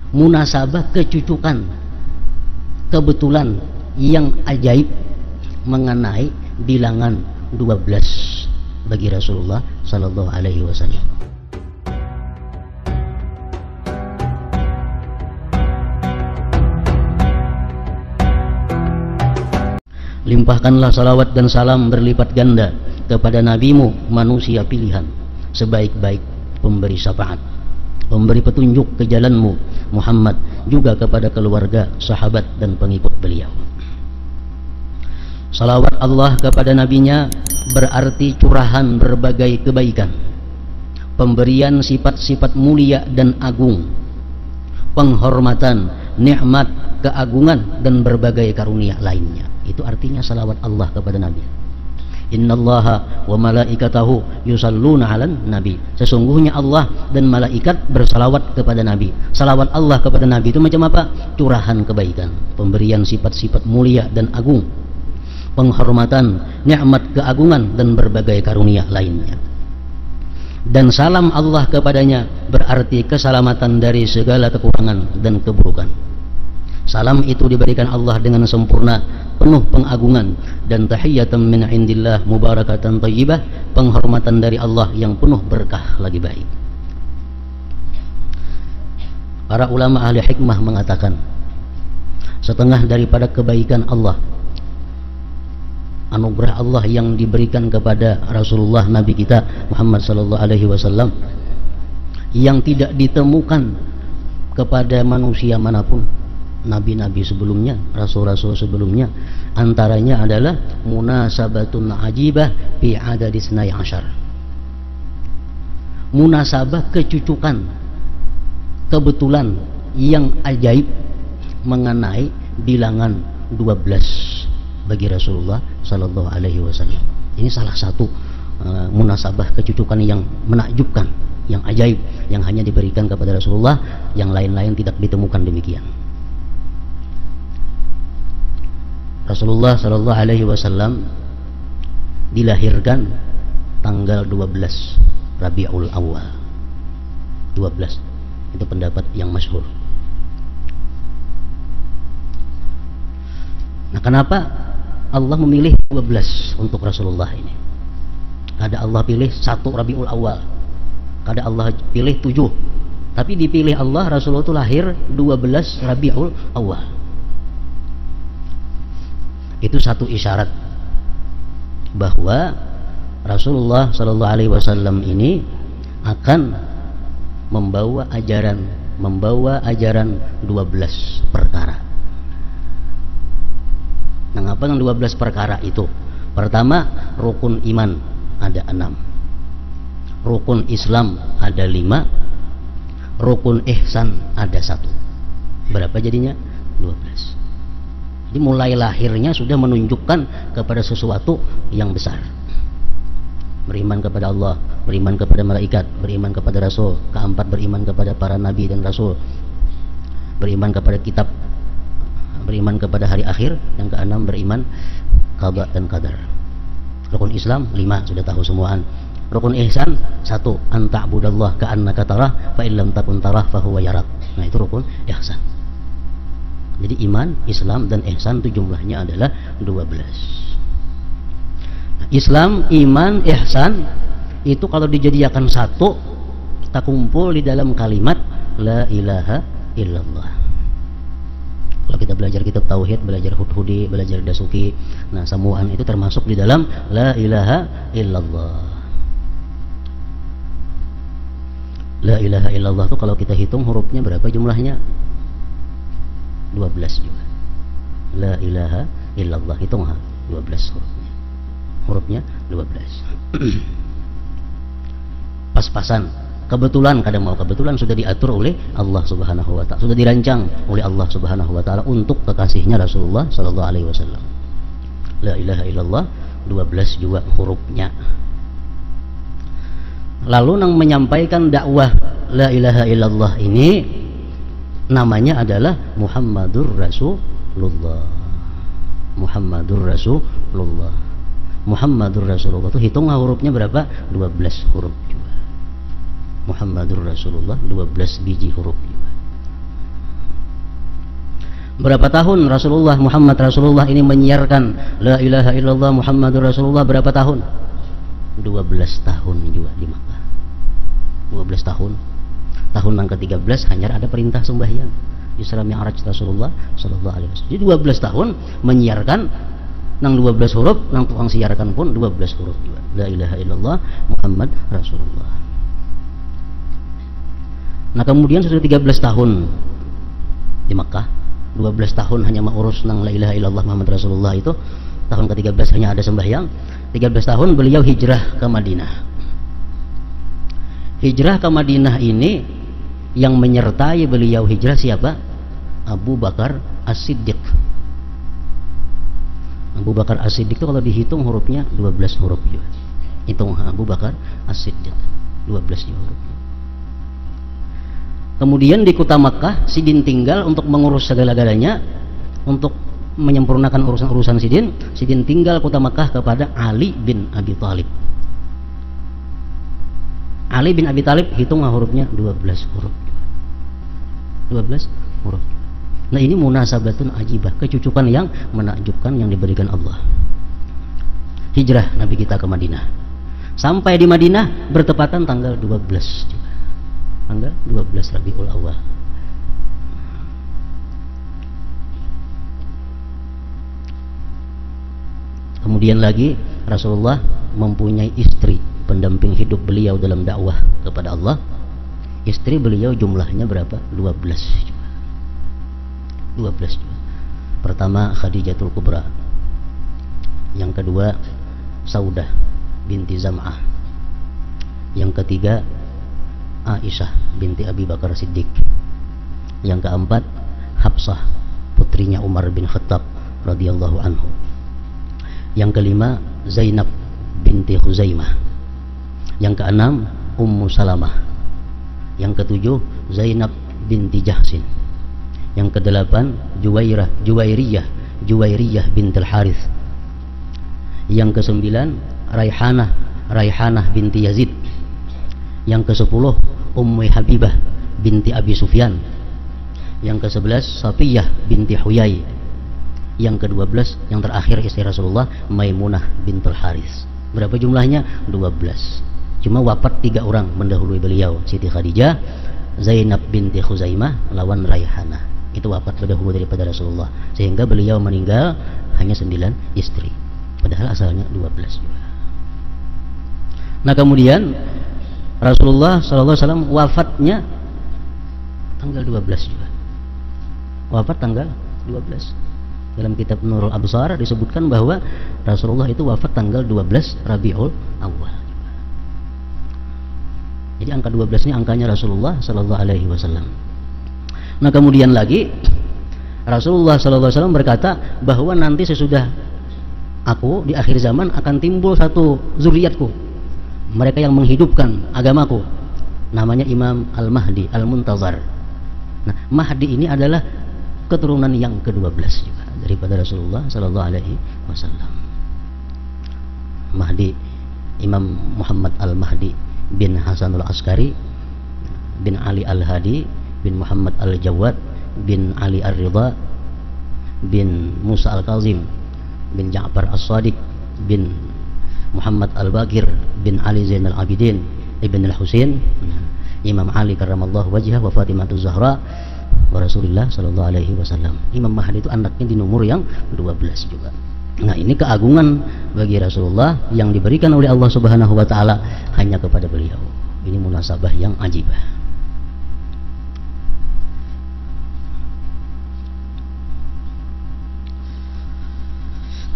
munasabah, kecucukan, kebetulan yang ajaib mengenai bilangan 12 bagi Rasulullah sallallahu alaihi wasallam. Limpahkanlah salawat dan salam berlipat ganda kepada nabimu, manusia pilihan, sebaik-baik pemberi syafaat, pemberi petunjuk ke jalanmu, Muhammad, juga kepada keluarga, sahabat dan pengikut beliau. Salawat Allah kepada nabinya berarti curahan berbagai kebaikan, pemberian sifat-sifat mulia dan agung, penghormatan, nikmat, keagungan dan berbagai karunia lainnya. Itu artinya salawat Allah kepada Nabi. Innallaha wa malaikatahu yusalluna 'alan nabi. Sesungguhnya Allah dan malaikat bersalawat kepada Nabi. Salawat Allah kepada Nabi itu macam apa? Curahan kebaikan, pemberian sifat-sifat mulia dan agung, penghormatan, nikmat, keagungan dan berbagai karunia lainnya. Dan salam Allah kepadanya berarti keselamatan dari segala kekurangan dan keburukan. Salam itu diberikan Allah dengan sempurna, penuh pengagungan, dan tahiyatan min indillah mubarakatan thayyibah, penghormatan dari Allah yang penuh berkah lagi baik. Para ulama ahli hikmah mengatakan, setengah daripada kebaikan Allah, anugerah Allah yang diberikan kepada Rasulullah Nabi kita Muhammad sallallahu alaihi wasallam yang tidak ditemukan kepada manusia manapun, nabi-nabi sebelumnya, rasul-rasul sebelumnya, antaranya adalah munasabatun ajibah fi adadis nai asyar. Munasabah, kecucukan, kebetulan yang ajaib mengenai bilangan 12 bagi Rasulullah sallallahu alaihi wasallam. Ini salah satu munasabah kecucukan yang menakjubkan, yang ajaib, yang hanya diberikan kepada Rasulullah, yang lain-lain tidak ditemukan demikian. Rasulullah sallallahu alaihi wasallam dilahirkan tanggal 12 Rabiul Awal. 12 itu pendapat yang masyhur. Nah, kenapa Allah memilih 12 untuk Rasulullah ini? Kada Allah pilih 1 Rabiul Awal, kada Allah pilih 7, tapi dipilih Allah Rasulullah itu lahir 12 Rabiul Awal. Itu satu isyarat bahwa Rasulullah sallallahu alaihi wasallam ini akan membawa ajaran 12 perkara. Nah, apa yang 12 perkara itu? Pertama, rukun iman ada 6, rukun Islam ada 5, rukun ihsan ada 1. Berapa jadinya? 12. Jadi mulai lahirnya sudah menunjukkan kepada sesuatu yang besar. Beriman kepada Allah, beriman kepada malaikat, beriman kepada Rasul. Keempat, beriman kepada para nabi dan Rasul, beriman kepada kitab, beriman kepada hari akhir. Yang keenam, beriman qada dan qadar. Rukun Islam 5 sudah tahu semuaan. Rukun ihsan 1, anta'budallah ka'annaka tarah fa illam takun tarah fa huwa yarak. Nah, itu rukun ihsan. Jadi iman, Islam dan ihsan itu jumlahnya adalah 12. Nah, Islam, iman, ihsan itu kalau dijadikan satu, kita kumpul di dalam kalimat la ilaha illallah. Kalau kita belajar kitab tauhid, belajar hudhudi, belajar dasuki, nah semuaan itu termasuk di dalam la ilaha illallah. La ilaha illallah itu kalau kita hitung hurufnya berapa jumlahnya? 12 juga. La ilaha illallah, hitung 12 hurufnya 12. Pas-pasan, kebetulan, kadang mau kebetulan sudah diatur oleh Allah Subhanahu wa taala, sudah dirancang oleh Allah Subhanahu wa taala untuk kekasihnya Rasulullah sallallahu alaihi wasallam. La ilaha illallah 12 juga hurufnya. Lalu nang menyampaikan dakwah la ilaha illallah ini namanya adalah Muhammadur Rasulullah. Muhammadur Rasulullah. Muhammadur Rasulullah itu hitung hurufnya berapa? 12 huruf juga. Muhammadur Rasulullah 12 biji huruf juga. Berapa tahun Muhammad Rasulullah ini menyiarkan la ilaha illallah Muhammadur Rasulullah? Berapa tahun? 12 tahun juga di Makkah. 12 tahun. Tahun yang ke-13 hanya ada perintah sembahyang. Isra Mi'raj Rasulullah sallallahu alaihi wasallam. Jadi 12 tahun menyiarkan nang 12 huruf, nang tukang siarkan pun 12 huruf juga. La ilaha illallah Muhammad Rasulullah. Nah, kemudian sudah 13 tahun di Makkah. 12 tahun hanya mengurus nang la ilaha illallah Muhammad Rasulullah itu. Tahun ke-13 hanya ada sembahyang. 13 tahun beliau hijrah ke Madinah. Hijrah ke Madinah ini yang menyertai beliau hijrah siapa? Abu Bakar As-Siddiq. Abu Bakar As-Siddiq itu kalau dihitung hurufnya 12 huruf juga. Hitung Abu Bakar As-Siddiq 12 huruf. Kemudian di kota Makkah Sidin tinggal untuk mengurus segala-galanya, untuk menyempurnakan urusan-urusan Sidin tinggal kota Makkah kepada Ali bin Abi Thalib. Ali bin Abi Thalib hitung hurufnya 12 huruf. 12 huruf. Nah, ini munasabatun ajibah, kecucukan yang menakjubkan yang diberikan Allah. Hijrah Nabi kita ke Madinah. Sampai di Madinah bertepatan tanggal 12 juga. Tanggal 12 Rabiul Awal. Kemudian lagi Rasulullah mempunyai istri pendamping hidup beliau dalam dakwah kepada Allah. Istri beliau jumlahnya berapa? 12 juga. 12 juga. Pertama Khadijatul Kubra. Yang kedua Saudah binti Zam'ah. Yang ketiga Aisyah binti Abi Bakar Siddiq. Yang keempat Hafsah putrinya Umar bin Khattab radhiyallahu anhu. Yang kelima Zainab binti Khuzaimah. Yang keenam Ummu Salamah. Yang ketujuh Zainab binti Jahsin. Yang kedelapan Juwairiyah bintil Harith. Yang kesembilan Raihanah binti Yazid. Yang ke-10 Ummu Habibah binti Abi Sufyan. Yang ke-11 Safiyah binti Huyai. Yang ke-12 yang terakhir istri Rasulullah Maimunah bintul Haris. Berapa jumlahnya? 12. Cuma wafat 3 orang mendahului beliau, Siti Khadijah, Zainab binti Khuzaimah lawan Raihanah. Itu wafat berdahulu daripada Rasulullah, sehingga beliau meninggal hanya 9 istri, padahal asalnya 12 juga. Nah, kemudian Rasulullah SAW wafatnya tanggal 12 juga. Wafat tanggal 12. Dalam kitab Nurul Absar disebutkan bahwa Rasulullah itu wafat tanggal 12 Rabiul Awal. Jadi angka 12 ini angkanya Rasulullah SAW. Nah, kemudian lagi Rasulullah SAW berkata bahwa nanti sesudah aku di akhir zaman akan timbul satu zuriatku, mereka yang menghidupkan agamaku, namanya Imam Al-Mahdi Al-Muntazar. Nah, Mahdi ini adalah keturunan yang ke-12 juga daripada Rasulullah sallallahu alaihi wasallam. Mahdi Imam Muhammad Al-Mahdi bin Hasanul Askari bin Ali Al-Hadi bin Muhammad Al-Jawad bin Ali Ar-Ridha bin Musa Al-Kazim bin Ja'far As-Sadiq bin Muhammad Al-Baqir bin Ali Zainal Abidin Ibn Al-Husain, Imam Ali karramallahu wajhah wa Fatimatu Zahra wa Rasulullah sallallahu alaihi wasallam. Imam Mahdi itu anaknya di nomor yang 12 juga. Nah, ini keagungan bagi Rasulullah yang diberikan oleh Allah Subhanahu wa taala hanya kepada beliau. Ini munasabah yang ajibah.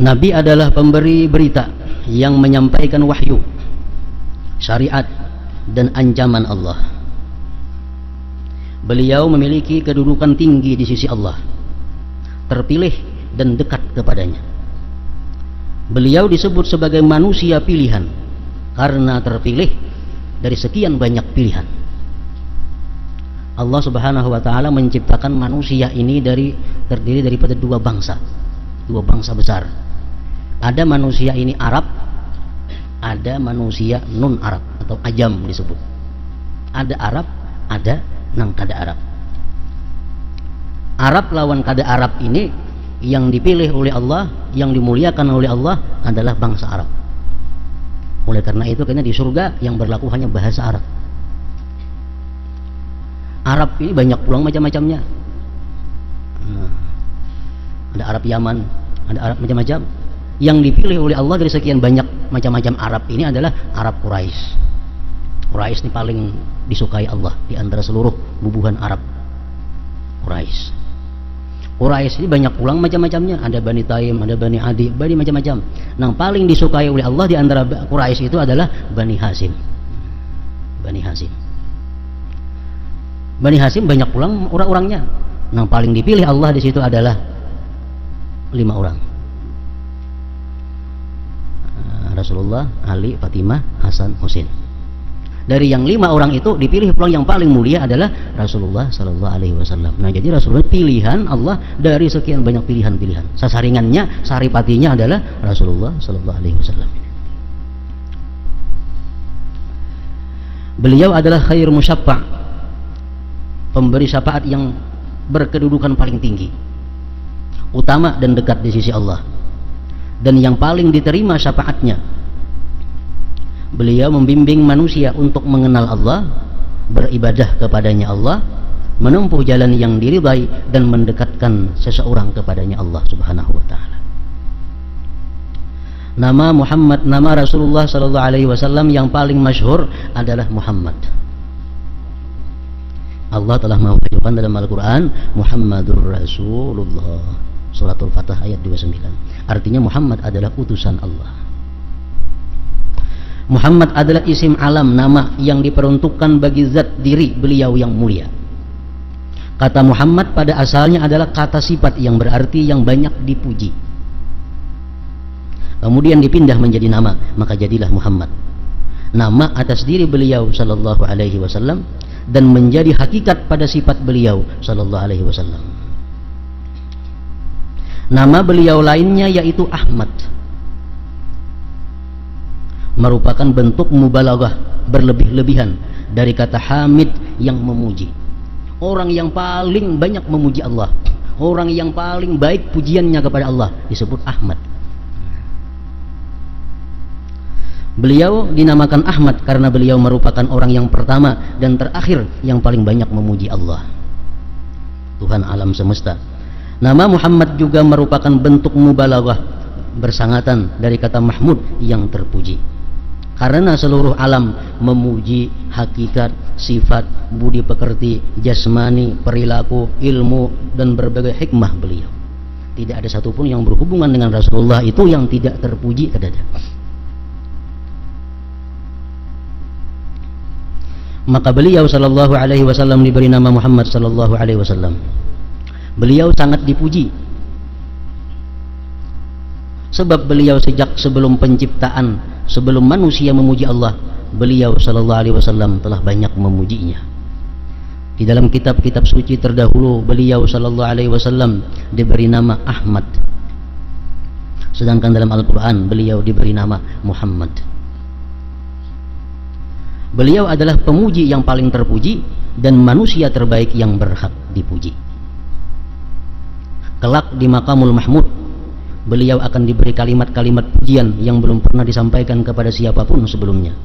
Nabi adalah pemberi berita yang menyampaikan wahyu, syariat dan ancaman Allah. Beliau memiliki kedudukan tinggi di sisi Allah, terpilih dan dekat kepadanya. Beliau disebut sebagai manusia pilihan karena terpilih dari sekian banyak pilihan. Allah Subhanahu wa taala menciptakan manusia ini terdiri daripada dua bangsa besar. Ada manusia ini Arab, ada manusia non Arab atau ajam disebut. Ada Arab, ada nang kada Arab. Arab lawan kada Arab ini, yang dipilih oleh Allah, yang dimuliakan oleh Allah adalah bangsa Arab. Oleh karena itu karena di surga yang berlaku hanya bahasa Arab. Arab ini banyak pulang macam-macamnya. Ada Arab Yaman, ada Arab macam-macam. Yang dipilih oleh Allah dari sekian banyak macam-macam Arab ini adalah Arab Quraisy. Quraisy ini paling disukai Allah di antara seluruh bubuhan Arab. Quraisy. Quraisy ini banyak pulang macam-macamnya. Ada Bani Taim, ada Bani Adi, Bani macam-macam. Yang paling disukai oleh Allah di antara Quraisy itu adalah Bani Hashim. Bani Hashim. Bani Hashim banyak pulang orang-orangnya. Yang paling dipilih Allah di situ adalah 5 orang. Rasulullah, Ali, Fatimah, Hasan, Husain. Dari yang 5 orang itu dipilih pulang yang paling mulia adalah Rasulullah Sallallahu Alaihi Wasallam. Nah, jadi Rasulullah pilihan Allah dari sekian banyak pilihan-pilihan. Sasaringannya, saripatinya adalah Rasulullah Sallallahu Alaihi Wasallam. Beliau adalah khair musyaffa', pemberi syafaat yang berkedudukan paling tinggi, utama dan dekat di sisi Allah, dan yang paling diterima syafaatnya. Beliau membimbing manusia untuk mengenal Allah, beribadah kepadanya Allah, menempuh jalan yang diridai, dan mendekatkan seseorang kepadanya Allah Subhanahu wa ta'ala. Nama Muhammad, nama Rasulullah Sallallahu Alaihi Wasallam yang paling masyhur adalah Muhammad. Allah telah mewajibkan dalam Al-Quran Muhammadur Rasulullah, Suratul Fatah ayat 29. Artinya Muhammad adalah utusan Allah. Muhammad adalah isim alam, nama yang diperuntukkan bagi zat diri beliau yang mulia. Kata Muhammad pada asalnya adalah kata sifat yang berarti yang banyak dipuji. Kemudian dipindah menjadi nama, maka jadilah Muhammad. Nama atas diri beliau Sallallahu Alaihi Wasallam dan menjadi hakikat pada sifat beliau Sallallahu Alaihi Wasallam. Nama beliau lainnya yaitu Ahmad, merupakan bentuk mubalaghah, berlebih-lebihan dari kata hamid yang memuji. Orang yang paling banyak memuji Allah, orang yang paling baik pujiannya kepada Allah disebut Ahmad. Beliau dinamakan Ahmad karena beliau merupakan orang yang pertama dan terakhir yang paling banyak memuji Allah, Tuhan alam semesta. Nama Muhammad juga merupakan bentuk mubalaghah, bersangatan dari kata Mahmud yang terpuji. Karena seluruh alam memuji hakikat, sifat, budi pekerti, jasmani, perilaku, ilmu, dan berbagai hikmah beliau. Tidak ada satupun yang berhubungan dengan Rasulullah itu yang tidak terpuji, tidak ada. Maka beliau Sallallahu Alaihi Wasallam diberi nama Muhammad Sallallahu Alaihi Wasallam. Beliau sangat dipuji, sebab beliau sejak sebelum penciptaan, sebelum manusia memuji Allah, beliau Sallallahu Alaihi Wasallam telah banyak memujinya. Di dalam kitab-kitab suci terdahulu beliau Sallallahu Alaihi Wasallam diberi nama Ahmad, sedangkan dalam Al-Quran beliau diberi nama Muhammad. Beliau adalah pemuji yang paling terpuji dan manusia terbaik yang berhak dipuji. Kelak di Maqamul Mahmud beliau akan diberi kalimat-kalimat pujian yang belum pernah disampaikan kepada siapapun sebelumnya.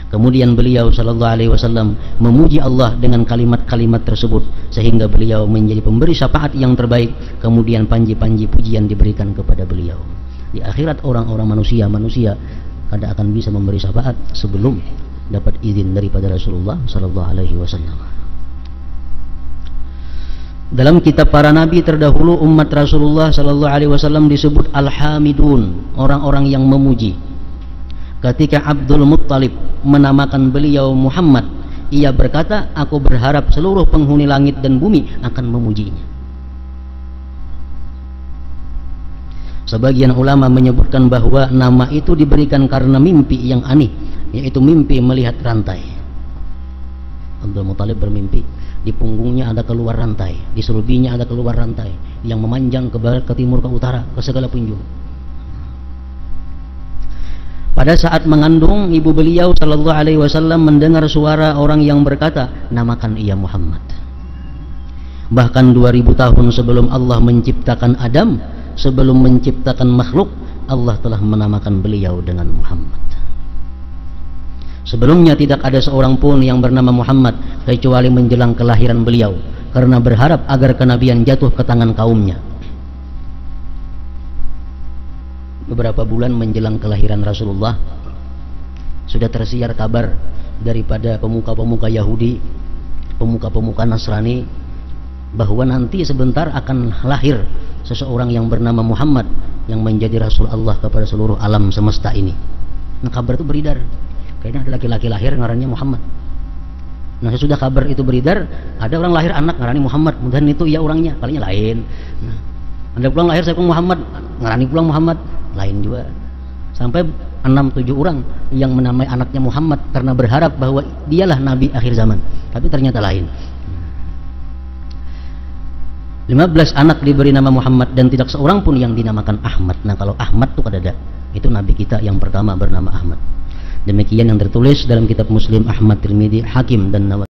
Kemudian beliau Sallallahu Alaihi Wasallam memuji Allah dengan kalimat-kalimat tersebut sehingga beliau menjadi pemberi syafaat yang terbaik. Kemudian panji-panji pujian diberikan kepada beliau. Di akhirat orang-orang manusia kada akan bisa memberi syafaat sebelum dapat izin daripada Rasulullah Sallallahu Alaihi Wasallam. Dalam kitab para nabi terdahulu umat Rasulullah Sallallahu Alaihi Wasallam disebut Al-Hamidun, orang-orang yang memuji. Ketika Abdul Muttalib menamakan beliau Muhammad, ia berkata, aku berharap seluruh penghuni langit dan bumi akan memujinya. Sebagian ulama menyebutkan bahwa nama itu diberikan karena mimpi yang aneh, yaitu mimpi melihat rantai. Abdul Muttalib bermimpi di punggungnya ada keluar rantai, di selubihnya ada keluar rantai yang memanjang ke barat, ke timur, ke utara, ke segala penjuru. Pada saat mengandung, ibu beliau Sallallahu Alaihi Wasallam mendengar suara orang yang berkata, namakan ia Muhammad. Bahkan 2000 tahun sebelum Allah menciptakan Adam, sebelum menciptakan makhluk, Allah telah menamakan beliau dengan Muhammad. Sebelumnya tidak ada seorang pun yang bernama Muhammad kecuali menjelang kelahiran beliau, karena berharap agar kenabian jatuh ke tangan kaumnya. Beberapa bulan menjelang kelahiran Rasulullah, sudah tersiar kabar daripada pemuka-pemuka Yahudi, pemuka-pemuka Nasrani, bahwa nanti sebentar akan lahir seseorang yang bernama Muhammad yang menjadi Rasul Allah kepada seluruh alam semesta ini. Nah, kabar itu beredar, kayaknya ada laki-laki lahir ngarannya Muhammad. Nah, sesudah kabar itu beredar, ada orang lahir anak ngarani Muhammad, mudahan itu iya orangnya, palingnya lain. Nah, ada pulang lahir saya Muhammad, ngarani pulang Muhammad, lain juga. Sampai 6-7 orang yang menamai anaknya Muhammad karena berharap bahwa dialah nabi akhir zaman, tapi ternyata lain. 15 anak diberi nama Muhammad dan tidak seorang pun yang dinamakan Ahmad. Nah, kalau Ahmad itu kadada, itu nabi kita yang pertama bernama Ahmad. Demikian yang tertulis dalam kitab Muslim, Ahmad, Tirmidzi, Hakim dan Nawawi.